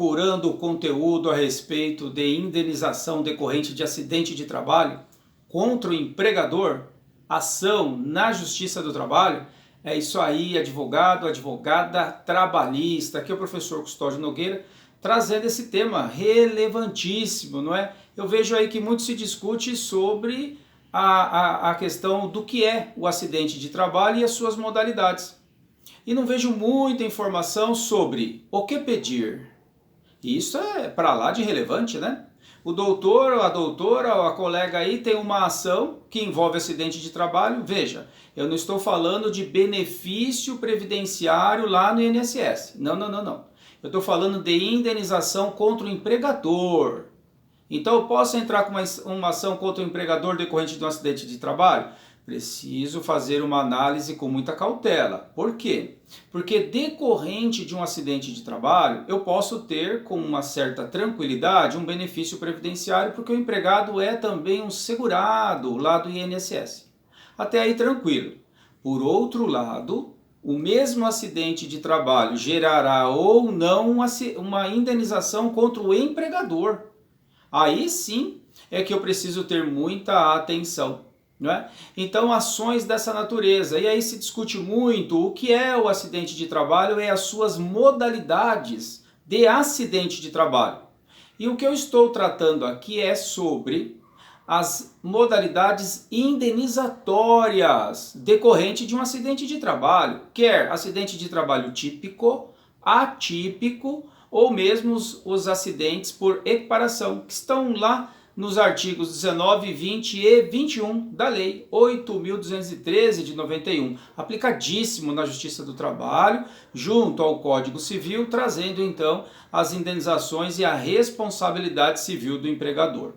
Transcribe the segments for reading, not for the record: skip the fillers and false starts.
procurando conteúdo a respeito de indenização decorrente de acidente de trabalho contra o empregador, ação na Justiça do Trabalho? É isso aí, advogado, advogada trabalhista. Aqui é o professor Custódio Nogueira, trazendo esse tema relevantíssimo, não é? Eu vejo aí que muito se discute sobre a questão do que é o acidente de trabalho e as suas modalidades. E não vejo muita informação sobre o que pedir. E isso é para lá de relevante, né? O doutor, ou a doutora, ou a colega aí tem uma ação que envolve acidente de trabalho. Veja, eu não estou falando de benefício previdenciário lá no INSS. Não. Eu estou falando de indenização contra o empregador. Então eu posso entrar com uma ação contra o empregador decorrente de um acidente de trabalho? Preciso fazer uma análise com muita cautela. Por quê? Porque decorrente de um acidente de trabalho, eu posso ter com uma certa tranquilidade um benefício previdenciário, porque o empregado é também um segurado lá do INSS. Até aí tranquilo. Por outro lado, o mesmo acidente de trabalho gerará ou não uma indenização contra o empregador. Aí sim é que eu preciso ter muita atenção. Não é? Então, ações dessa natureza. E aí se discute muito o que é o acidente de trabalho e as suas modalidades de acidente de trabalho. E o que eu estou tratando aqui é sobre as modalidades indenizatórias decorrente de um acidente de trabalho, quer acidente de trabalho típico, atípico ou mesmo os acidentes por equiparação, que estão lá nos artigos 19, 20 e 21 da Lei 8.213 de 91, aplicadíssimo na Justiça do Trabalho, junto ao Código Civil, trazendo então as indenizações e a responsabilidade civil do empregador.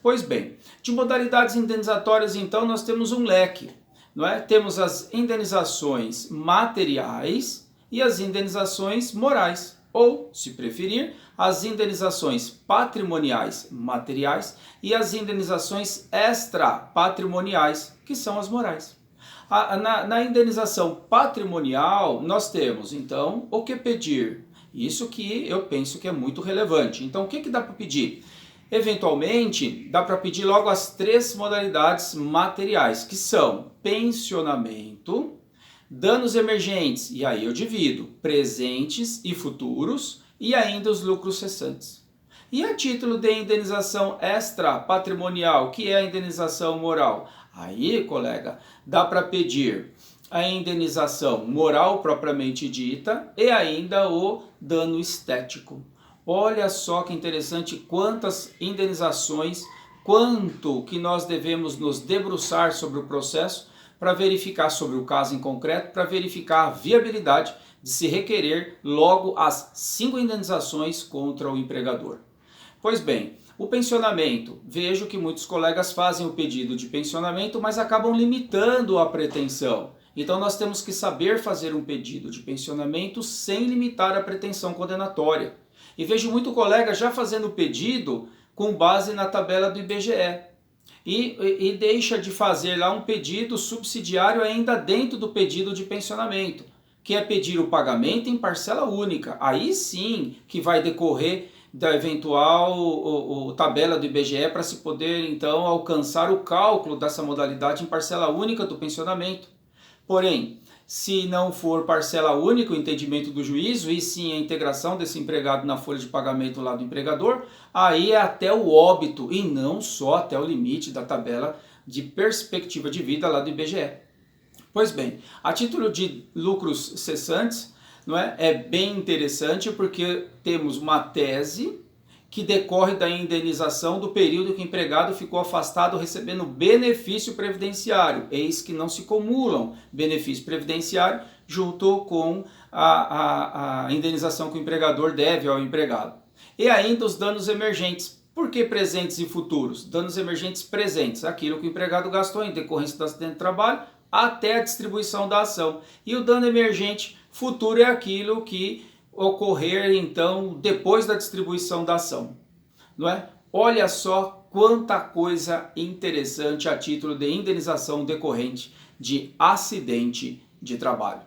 Pois bem, de modalidades indenizatórias então nós temos um leque, não é? Temos as indenizações materiais e as indenizações morais, ou, se preferir, as indenizações patrimoniais materiais e as indenizações extrapatrimoniais, que são as morais. Na indenização patrimonial, nós temos, então, o que pedir? Isso que eu penso que é muito relevante. Então, o que dá para pedir? Eventualmente, dá para pedir logo as três modalidades materiais, que são pensionamento, danos emergentes, e aí eu divido, presentes e futuros, e ainda os lucros cessantes. E a título de indenização extrapatrimonial, que é a indenização moral? Aí, colega, dá para pedir a indenização moral propriamente dita e ainda o dano estético. Olha só que interessante quantas indenizações, quanto que nós devemos nos debruçar sobre o processo para verificar sobre o caso em concreto, para verificar a viabilidade de se requerer logo as 5 indenizações contra o empregador. Pois bem, o pensionamento, vejo que muitos colegas fazem o pedido de pensionamento, mas acabam limitando a pretensão. Então nós temos que saber fazer um pedido de pensionamento sem limitar a pretensão condenatória. E vejo muito colega já fazendo o pedido com base na tabela do IBGE. E deixa de fazer lá um pedido subsidiário ainda dentro do pedido de pensionamento, que é pedir o pagamento em parcela única. Aí sim que vai decorrer da eventual tabela do IBGE para se poder então alcançar o cálculo dessa modalidade em parcela única do pensionamento. Porém, se não for parcela única o entendimento do juízo e sim a integração desse empregado na folha de pagamento lá do empregador, aí é até o óbito e não só até o limite da tabela de perspectiva de vida lá do IBGE. Pois bem, a título de lucros cessantes, não é? É bem interessante porque temos uma tese que decorre da indenização do período que o empregado ficou afastado recebendo benefício previdenciário. Eis que não se cumulam benefício previdenciário junto com a indenização que o empregador deve ao empregado. E ainda os danos emergentes. Por que presentes e futuros? Danos emergentes presentes, aquilo que o empregado gastou em decorrência do acidente de trabalho até a distribuição da ação. E o dano emergente futuro é aquilo que ocorrer então depois da distribuição da ação, não é? Olha só quanta coisa interessante a título de indenização decorrente de acidente de trabalho.